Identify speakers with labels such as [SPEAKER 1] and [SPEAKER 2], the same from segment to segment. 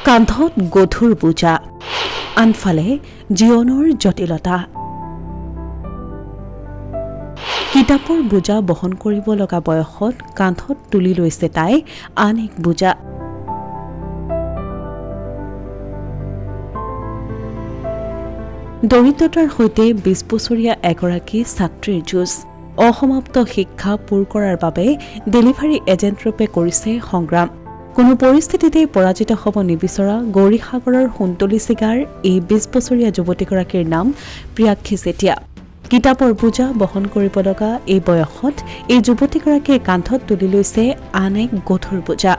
[SPEAKER 1] কান্ধত গধুৰ বোজা আনফালে জীৱনৰ জটিলতা কিতাপৰ বোজা বহন কৰিব লগা বয়সত কান্ধত তুলি লৈছে তাই আন এক বোজা দৰিদ্ৰতাৰ সৈতে ২০ বছৰীয়া এগৰাকী ছাত্ৰীৰ যুঁজ অসমাপ্ত শিক্ষা পূৰ কৰাৰ বাবে ডেলিভাৰী এজেণ্ট ৰূপে কৰিছে সংগ্ৰাম কোনো পৰিস্থিতিতে পৰাজিত হ'ব নিবিচৰা গৌৰীসাগৰৰ সুন্তলী চিগাৰ এই ২০ বছৰীয়া যুৱতীগৰাকীৰ নাম প্ৰিয়াক্ষী চেতিয়া কিতাপৰ বোজা বহন কৰিব লগা এই বয়সত এই যুৱতীগৰাকীয়ে কান্ধত তুলি লৈছে আন এক গধুৰ বোজা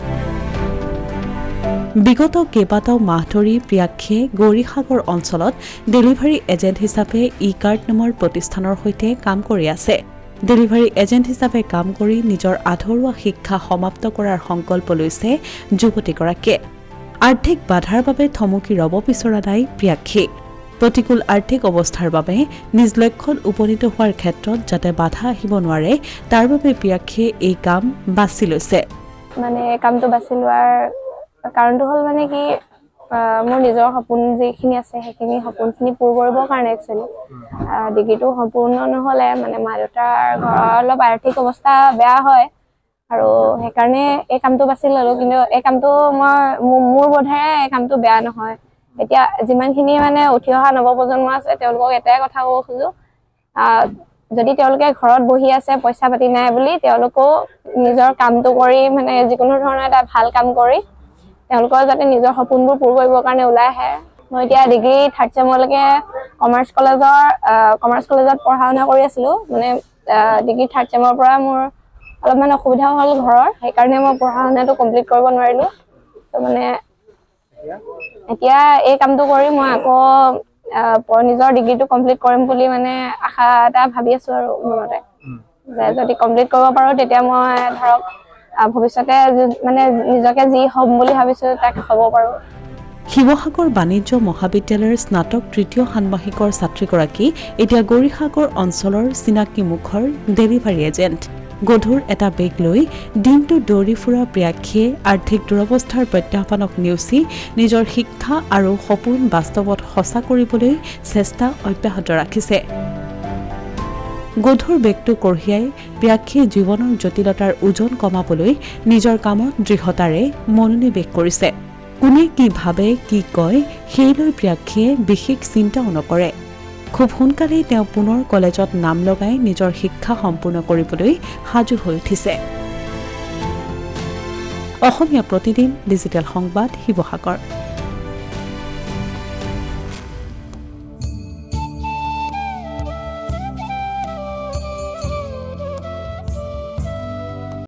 [SPEAKER 1] বিগত কেইবাটাও মাহ ধৰি প্ৰিয়াক্ষীয়ে গৌৰীসাগৰ অঞ্চলত ডেলিভাৰী এজেণ্ট হিচাপে ই-কাৰ্ড নামৰ প্ৰতিষ্ঠানৰ সৈতে কাম কৰি আছে ডেলিভাৰী এজেণ্ট হিচাপে কাম কৰি নিজৰ আধৰুৱা শিক্ষা সমাপ্ত কৰাৰ সংকল্প লৈছে যুৱতীগৰাকীয়ে আৰ্থিক বাধাৰ বাবে থমকি ৰ'ব বিচৰা নাই প্ৰিয়াক্ষী প্ৰতিকূল আৰ্থিক অৱস্থাৰ বাবে নিজ লক্ষ্যত উপনীত হোৱাৰ ক্ষেত্ৰত যাতে বাধা আহিব নোৱাৰে তাৰ বাবে প্ৰিয়াক্ষীয়ে এই কাম বাছি লৈছে
[SPEAKER 2] মানে কামটো বাছি লোৱাৰ কাৰণটো হ'ল মানে কি মোৰ নিজৰ সপোন যিখিনি আছে সেইখিনি সপোনখিনি পূৰ কৰিবৰ কাৰণে একচুৱেলি ডিগ্ৰীটো সম্পূৰ্ণ নহ'লে মানে মা দেউতাৰ ঘৰৰ অলপ আৰ্থিক অৱস্থা বেয়া হয় আৰু সেইকাৰণে এই কামটো বাছি ল'লোঁ কিন্তু এই কামটো মোৰ বোধেৰে এই কামটো বেয়া নহয় এতিয়া যিমানখিনি মানে উঠি অহা নৱপ্ৰজন্ম আছে তেওঁলোকক এটাই কথা ক'ব খোজোঁ যদি তেওঁলোকে ঘৰত বহি আছে পইচা পাতি নাই বুলি তেওঁলোকেও নিজৰ কামটো কৰি মানে যিকোনো ধৰণৰ এটা ভাল কাম কৰি তেওঁলোকৰ যাতে নিজৰ সপোনবোৰ পূৰ কৰিবৰ কাৰণে ওলাই আহে মই এতিয়া ডিগ্ৰী 3rd চেমলৈকে কমাৰ্চ কলেজত পঢ়া শুনা কৰি আছিলোঁ মানে ডিগ্ৰী 3rd চেমৰ পৰা মোৰ অলপমান অসুবিধা হ'ল ঘৰৰ সেইকাৰণে মই পঢ়া শুনাটো কমপ্লিট কৰিব নোৱাৰিলোঁ তো মানে এতিয়া এই কামটো কৰি মই আকৌ নিজৰ ডিগ্ৰীটো কমপ্লিট কৰিম বুলি মানে আশা এটা ভাবি আছোঁ আৰু মনতে যে যদি কমপ্লিট কৰিব পাৰোঁ তেতিয়া মই ধৰক ভৱিষ্যতে মানে নিজকে যি হ'ম বুলি ভাবিছোঁ তাক হ'ব পাৰোঁ
[SPEAKER 1] শিৱসাগৰ বাণিজ্য মহাবিদ্যালয়ৰ স্নাতক 3য় ষান্মাসিকৰ ছাত্ৰীগৰাকী এতিয়া গৌৰীসাগৰ অঞ্চলৰ চিনাকি মুখৰ ডেলিভাৰী এজেণ্ট গধুৰ এটা বেগ লৈ দিনটো দৌৰি ফুৰা প্ৰিয়াক্ষীয়ে আৰ্থিক দুৰৱস্থাৰ প্ৰত্যাহ্বানক নেওচি নিজৰ শিক্ষা আৰু সপোন বাস্তৱত সঁচা কৰিবলৈ চেষ্টা অব্যাহত ৰাখিছে গধুৰ বেগটো কঢ়িয়াই প্ৰিয়াক্ষীয়ে জীৱনৰ জটিলতাৰ ওজন কমাবলৈ নিজৰ কামত দৃঢ়তাৰে মনোনিৱেশ কৰিছে কোনে কি ভাবে কি কয় সেইলৈ প্ৰিয়াক্ষীয়ে বিশেষ চিন্তাও নকৰে খুব সোনকালেই তেওঁ পুনৰ কলেজত নাম লগাই নিজৰ শিক্ষা সম্পূৰ্ণ কৰিবলৈ সাজু হৈ উঠিছে অসমীয়া প্ৰতিদিন ডিজিটেল সংবাদ শিৱসাগৰ